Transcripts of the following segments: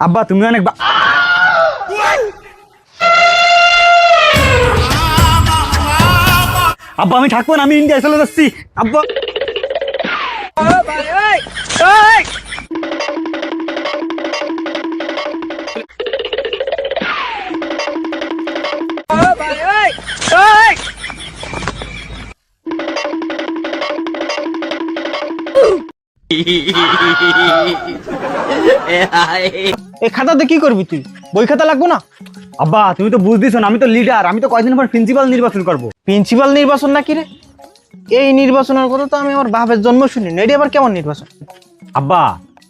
আব্বা তুমি অনেক আব্বা আমি থাকবো না, আমি ইন্ডিয়া চলে যাচ্ছি আব্বা। এই খাতাতে কি করবি তুই? বই খাতা লাগবো না? আব্বা তুমি তো বুঝতেছো না, আমি তো লিডার, আমি তো কয়দিন পর প্রিন্সিপাল নির্বাচন করব। প্রিন্সিপাল নির্বাচন নাকি রে? এই নির্বাচনের কথা তো আমি আমার বাপের জন্ম শুনি না। এটা আবার কেমন নির্বাচন? আব্বা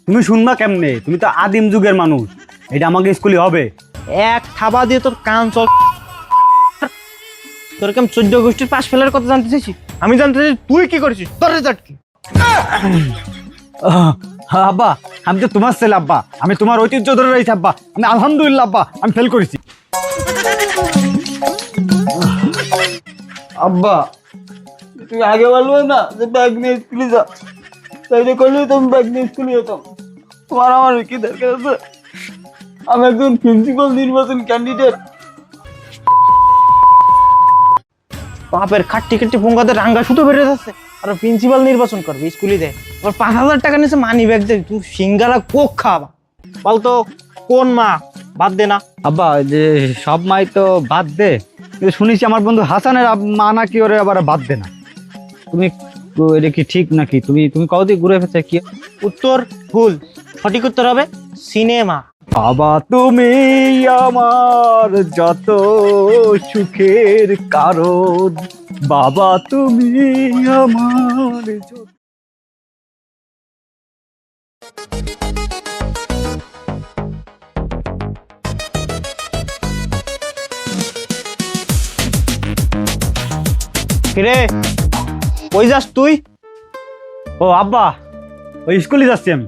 তুমি শুনবা কেমনে, তুমি তো আদিম যুগের মানুষ, এটা আমাকে স্কুলে হবে। এক থাবা দিয়ে তোর কান চল। তোর কেমন 14 গোষ্ঠীর পাশ ফেলার কথা জানতে চাইছি? আমি জানতে চাই তুই কি করেছিস, তোর রেজাল্ট কি? আব্বা আমি তো তোমার ছেলে আব্বা, আমি তোমার ঐতিহ্য ধরে রয়েছি আব্বা, আমি আলহামদুলিল্লাহ আব্বা আমি ফেল করেছি। আব্বা তুই আগে বলবে না যে ব্যাগ নিয়ে স্কুলে যা, তাইলে করলেই তুমি ব্যাগ নিয়ে স্কুলে যেতাম। তোমার আমার কি দরকার আছে? আমি একজন প্রিন্সিপাল নির্বাচন ক্যান্ডিডেট। বাপের খাট্টি খাট্টি পোঙ্গাতে রাঙ্গা সুতো বেড়ে যাচ্ছে, আর প্রিন্সিপাল নির্বাচন করবে স্কুলে দেয়। আবার 5,000 টাকা নিচে মানি ব্যাগ দেয়, তুমি সিঙ্গারা কোক খাওয়া। বলতো কোন মা বাদ দে না? আব্বা যে সব মাই তো বাদ দে, কিন্তু শুনেছি আমার বন্ধু হাসানের মা নাকি ওরে আবার বাদ দে না। তুমি এটা কি ঠিক নাকি? তুমি তুমি কতদিন ঘুরে ফেলছে কি? উত্তর ভুল, সঠিক উত্তর হবে সিনেমা। বাবা তুমি আমার যত সুখের কারণ, বাবা তুমি আমার যত। কিরে কই যাস তুই? ও আব্বা ওই স্কুলে যাচ্ছি আমি।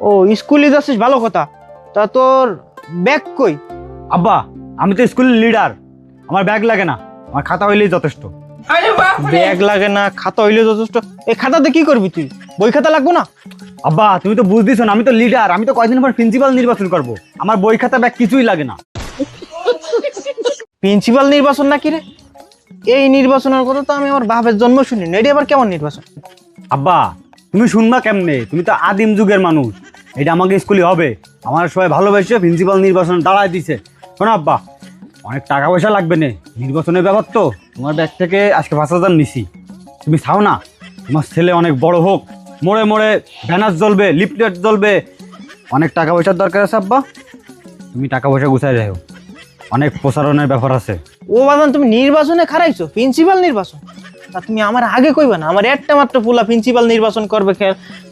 ও স্কুলে যাচ্ছিস, ভালো কথা। তা তোর ব্যাগ কই? আব্বা আমি তো স্কুলের লিডার, আমার ব্যাগ লাগে না, আমার খাতা হইলেই যথেষ্ট। ব্যাগ লাগে না, খাতা হইলে যথেষ্ট? এই খাতাতে কি করবি তুই? বই খাতা লাগবো না? আব্বা তুমি তো বুঝতেছো না, আমি তো লিডার, আমি তো কয়দিন পর প্রিন্সিপাল নির্বাচন করব, আমার বই খাতা ব্যাগ কিছুই লাগে না। প্রিন্সিপাল নির্বাচন নাকি রে? এই নির্বাচনের কথা তো আমি আমার বাপের জন্ম শুনি না। এটা আবার কেমন নির্বাচন? আব্বা তুমি শুনবা কেমনে, তুমি তো আদিম যুগের মানুষ, এটা আমাকে স্কুলে হবে, আমার সবাই ভালোবেসে প্রিন্সিপাল নির্বাচন দাঁড়ায় দিছে। শোনো আব্বা অনেক টাকা পয়সা লাগবে না, নির্বাচনের ব্যাপার তো, তোমার ব্যাগ থেকে আজকে 5,000 নিছি, তুমি চাও না তোমার ছেলে অনেক বড় হোক, মোড়ে মোড়ে ব্যানার জ্বলবে, লিফলেট জ্বলবে, অনেক টাকা পয়সার দরকার আছে আব্বা, তুমি টাকা পয়সা গুছাই যাও, অনেক প্রচারণের ব্যাপার আছে। ও বাদান তুমি নির্বাচনে খারাইছো, প্রিন্সিপাল নির্বাচন? তা তুমি আমার আগে কইবা না? আমার একটা মাত্র পোলা প্রিন্সিপাল নির্বাচন করবে,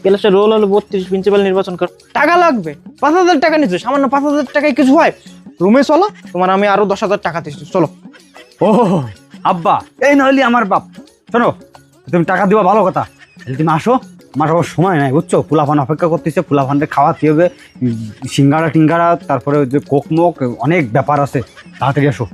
ক্লাসে রোল হলো 32, প্রিন্সিপাল নির্বাচন কর, টাকা লাগবে। 5,000 টাকা নিচ্ছ, সামান্য 5,000 টাকায় কিছু হয়? রুমে চলো, তোমার আমি আরো 10,000 টাকা দিচ্ছি, চলো। ও আব্বা এই নইলি আমার বাপ, শোনো তুমি টাকা দিবা ভালো কথা, তুমি আসো, আমার সবার সময় নাই বুঝছো, ফুলাফান অপেক্ষা করতেছে, ফুলাফানকে খাওয়াতে হবে, সিঙ্গারা টিঙ্গারা, তারপরে যে কোক মোক, অনেক ব্যাপার আছে, তাড়াতাড়ি আসো।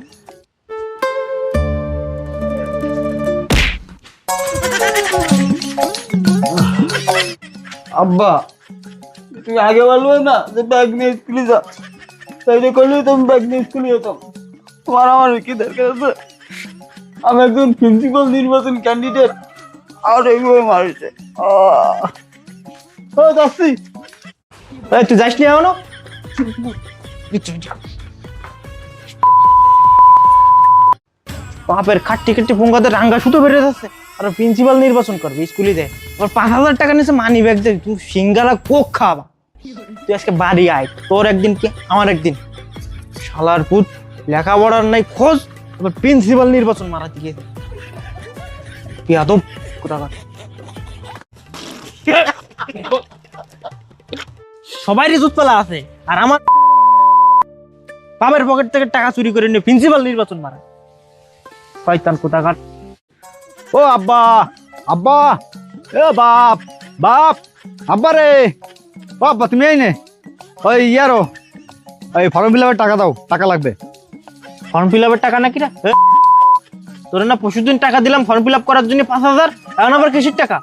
আব্বা তুই আগে বলবে না যে ব্যাগ নিয়ে স্কুলে যা, তাইলে করলেই তুমি ব্যাগ নিয়ে স্কুলে যেতাম। তোমার আমার কি দরকার আছে? আমি একজন প্রিন্সিপাল নির্বাচন ক্যান্ডিডেট। আর এইভাবে মারছে যাচ্ছি। এই তুই যাস নি এখনো? বাপের খাট্টি খাট্টি পোঙ্গাতে রাঙ্গা সুতো বেড়ে যাচ্ছে, আর প্রিন্সিপাল নির্বাচন করবে স্কুলে দেয়। আবার 5,000 টাকা নিচে মানি ব্যাগ দেয়, তুমি সিঙ্গারা কোক খাওয়া। তুই আজকে বাড়ি আয়, তোর একদিন কি আমার একদিন। শালার পুত লেখাপড়ার নাই খোঁজ, আবার প্রিন্সিপাল নির্বাচন মারাতে গিয়ে বেয়াদব কোথাকার। সবারই জুতপালা আছে, আর আমার বাবার পকেট থেকে টাকা চুরি করে নিয়ে প্রিন্সিপাল নির্বাচন মারা। শয়তান কোথাকার। ও আব্বা আব্বা এ বাপ বাপ আব্বা রে, ও আব্বা তুমি এই নে, ওই ইয়ারো ওই ফর্ম ফিল আপের টাকা দাও, টাকা লাগবে। ফর্ম ফিল আপের টাকা নাকি রে? তোর না পরশুদিন টাকা দিলাম ফর্ম ফিল আপ করার জন্য 5,000, এখন আবার কিসের টাকা?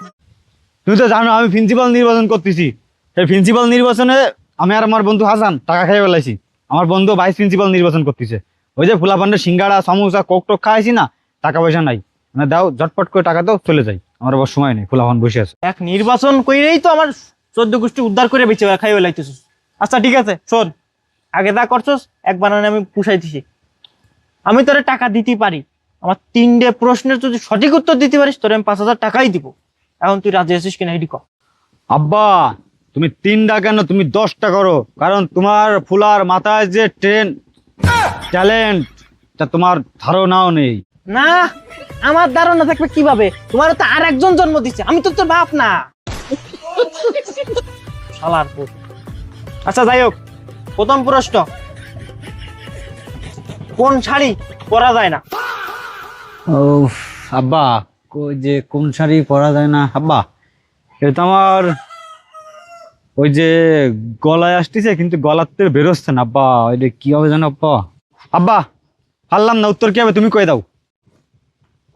তুমি তো জানো আমি প্রিন্সিপাল নির্বাচন করতেছি, সেই প্রিন্সিপাল নির্বাচনে আমি আর আমার বন্ধু হাসান টাকা খেয়ে ফেলাইছি। আমার বন্ধু ভাইস প্রিন্সিপাল নির্বাচন করতেছে। ওই যে ফুলাপান্ডের সিঙ্গাড়া সমোসা কোক টোক খাইছি না, টাকা পয়সা নাই, মানে দাও ঝটপট করে টাকা দাও, চলে যাই। আমার আবার সময় নেই, ফুলাপান বসে আছে। এক নির্বাচন কইরেই তো আমার 14 গোষ্ঠী উদ্ধার করে বেঁচে খাই লাইতেছিস। আচ্ছা ঠিক আছে শোন, আগে দা করছস এক বানানে আমি পুষাই দিছি। আমি তোরে টাকা দিতে পারি, আমার 3টে প্রশ্নের যদি সঠিক উত্তর দিতে পারিস তোরে আমি 5,000 টাকাই দিব। এখন তুই রাজি আছিস কিনা এটি ক। আব্বা তুমি 3টা কেন, তুমি 10টা করো, কারণ তোমার ফুলার মাথায় যে ট্যালেন্ট তা তোমার ধারণাও নেই। না, আমার ধারণা থাকবে কিভাবে? তোমার তো আর একজন জন্ম দিচ্ছে, আমি তো তোর বাপ না। শালার পুত। আচ্ছা যাই হোক, প্রথম প্রশ্ন, কোন শাড়ি পরা যায় না? ও আব্বা, ওই যে কোন শাড়ি পরা যায় না আব্বা, এটা তো আমার ওই যে গলায় আসতেছে কিন্তু গলার থেকে বেরোচ্ছে না আব্বা, ওইটা কি হবে জানো আব্বা? আব্বা পারলাম না, উত্তর কি হবে তুমি কয়ে দাও।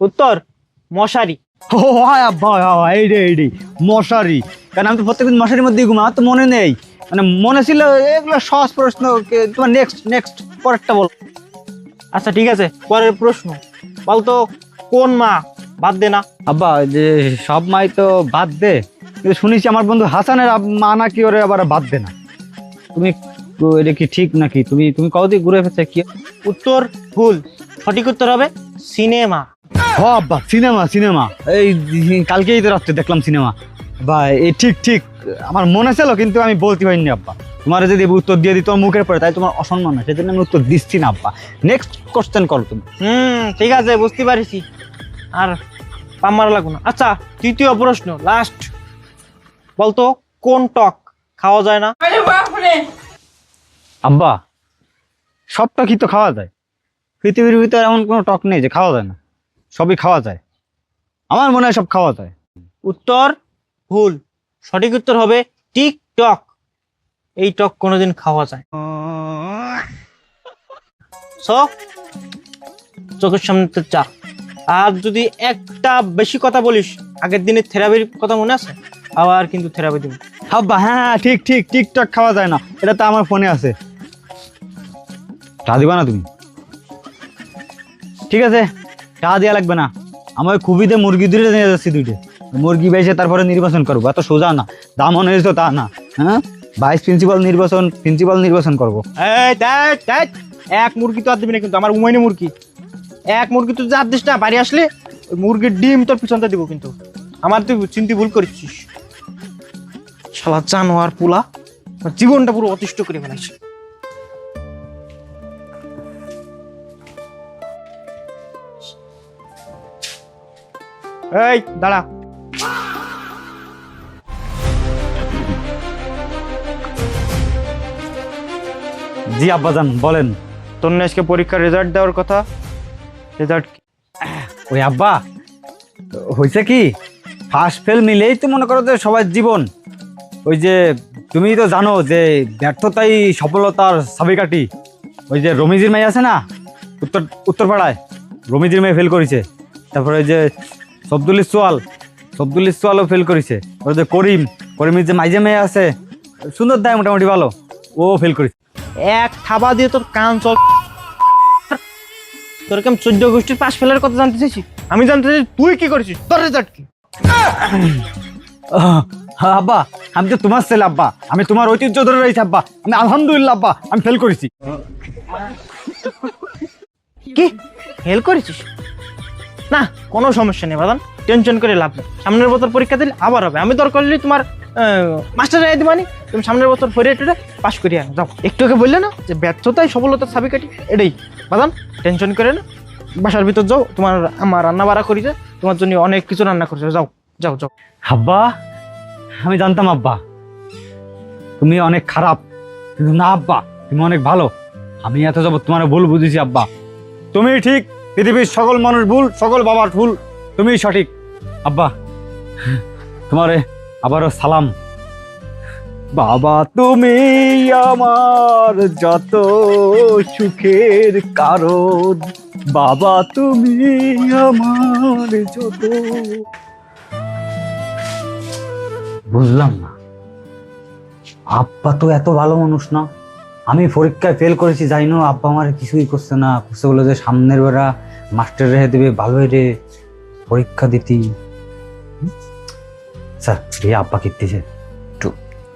উত্তর মশারি। ও হয় আব্বা, হয় এইডে মশারি। কারণ আমি তো প্রত্যেকদিন মশারির মধ্যে ঘুমা, আমার তো মনে নেই, মানে মনে ছিল এগুলো সহজ প্রশ্ন। তোমার নেক্সট পরেরটা বল। আচ্ছা ঠিক আছে, পরের প্রশ্ন বলতো, কোন মা বাদ দে না? আব্বা ওই যে সব মাই তো বাদ দে, কিন্তু শুনেছি আমার বন্ধু হাসানের মা নাকি ওরে আবার বাদ দে না। তুমি এটা কি ঠিক নাকি? তুমি তুমি কতদিন ঘুরে ফেলছে কি? উত্তর ভুল, সঠিক উত্তর হবে সিনেমা। ও আব্বা সিনেমা, এই কালকেই তো রাত্রে দেখলাম সিনেমা। বা এই ঠিক আমার মনে ছিল কিন্তু আমি বলতে পারিনি আব্বা। তোমার যদি উত্তর দিয়ে দিই তোমার মুখের পরে, তাই তোমার অসম্মান হয়, সেজন্য আমি উত্তর দিচ্ছি না আব্বা। নেক্সট কোশ্চেন করো তুমি। ঠিক আছে, বুঝতে পারছি, আর পাম্মার লাগো না। আচ্ছা তৃতীয় প্রশ্ন, লাস্ট, বলতো কোন টক খাওয়া যায় না? আব্বা সব টকই তো খাওয়া যায়, পৃথিবীর ভিতরে এমন কোনো টক নেই যে খাওয়া যায় না, সবই খাওয়া যায়। আমার মনে হয় সব খাওয়া যায়। উত্তর ভুল, সঠিক উত্তর হবে টিকটক। এই টক কোনোদিন খাওয়া যায়। সো চোখের সামনে তো চা। আর যদি একটা বেশি কথা বলিস, আগের দিনের থেরাপির কথা মনে আছে? আবার কিন্তু থেরাপি দিব। আব্বা হ্যাঁ ঠিক টিকটক খাওয়া যায় না, এটা তো আমার ফোনে আছে। টা দিবা না তুমি? ঠিক আছে, টা দেওয়া লাগবে না। আমার খুবিতে মুরগি দূরে নিয়ে যাচ্ছি, 2টে মুরগি বেঁচে তারপরে নির্বাচন করবো, এত সোজা না। দাম হয়েছে তা না, হ্যাঁ ভাইস প্রিন্সিপাল নির্বাচন করবো। এই দেখ, এক মুরগি তো আর দিবি না কিন্তু, আমার উমাইনি মুরগি। এক মুরগি তুই যা দিস না, বাড়ি আসলে ওই মুরগির ডিম তোর পিছনটা দিব কিন্তু। আমার তুই চিন্তি ভুল করেছিস। শালা জানোয়ার পুলা, আমার জীবনটা পুরো অতিষ্ঠ করে ফেলাইছে। এই দাঁড়া। জি আব্বাজান বলেন। তোর না আজকে পরীক্ষার রেজাল্ট দেওয়ার কথা, রেজাল্ট? ওই আব্বা হয়েছে কি, ফার্স্ট ফেল মিলেই তো মনে করো যে সবার জীবন। ওই যে তুমি তো জানো যে ব্যর্থতাই সফলতার চাবিকাঠি। ওই যে রমিজির মেয়ে আছে না উত্তরপাড়ায়, রমিজির মেয়ে ফেল করেছে। তারপরে ওই যে সবদুল ইসওয়ালও ফেল করেছে। ওই যে করিমের যে মাইজে মেয়ে আছে, সুন্দর দেয় মোটামুটি ভালো, ও ফেল করেছে। এক থাবা দিয়ে তোর কান চল। তোর কেমন 14 গোষ্ঠীর পাশ ফেলার কথা জানতে চাইছি? আমি জানতে চাই তুই কি করেছিস, তোর রেজাল্ট কি? আব্বা আমি তো তোমার ছেলে আব্বা, আমি তোমার ঐতিহ্য ধরে রয়েছি আব্বা। আমি আলহামদুলিল্লাহ আব্বা আমি ফেল করেছি। কি ফেল করেছিস? না কোনো সমস্যা নেই বাদান, টেনশন করে লাভ নেই। সামনের বছর পরীক্ষা দিলে আবার হবে। আমি দরকার হলে তোমার মাস্টার রায় দিবানি, তুমি সামনের বছর ফেরে টেরে পাস করিয়ে আনো। যাও, একটু আগে বললে না যে ব্যর্থতাই সফলতার চাবিকাঠি, এটাই বাদান, টেনশন করে না। বাসার ভিতর যাও, তোমার আমার রান্না বাড়া করেছে, তোমার জন্য অনেক কিছু রান্না করেছে। যাও যাও যাও। আব্বা আমি জানতাম আব্বা তুমি অনেক খারাপ, কিন্তু না আব্বা তুমি অনেক ভালো। আমি এত যাবত তোমার ভুল বুঝেছি আব্বা। তুমি ঠিক, পৃথিবীর সকল মানুষ ভুল, সকল বাবার ভুল, তুমি সঠিক আব্বা। তোমারে আবারও সালাম। বাবা তুমি আমার যত সুখের কারণ, বাবা তুমি আমার যত। বুঝলাম না আব্বা তো এত ভালো মানুষ না। আমি পরীক্ষায় ফেল করেছি যাই না, আব্বা আমার কিছুই করছে না, করছে বলে যে সামনের বেলা মাস্টার রেখে দেবে, ভালো রে পরীক্ষা দিতি। স্যার দিয়ে আব্বা কিনতেছে, একটু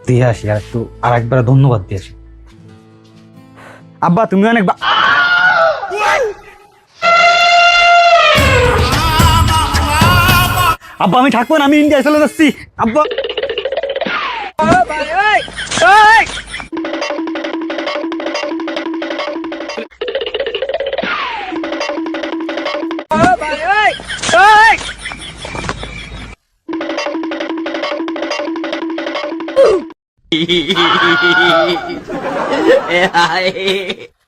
দিয়ে আসি আর একটু আর একবার ধন্যবাদ দিয়ে আসি। আব্বা তুমি অনেক আব্বা আমি থাকবো না, আমি ইন্ডিয়া চলে যাচ্ছি আব্বা। Hey,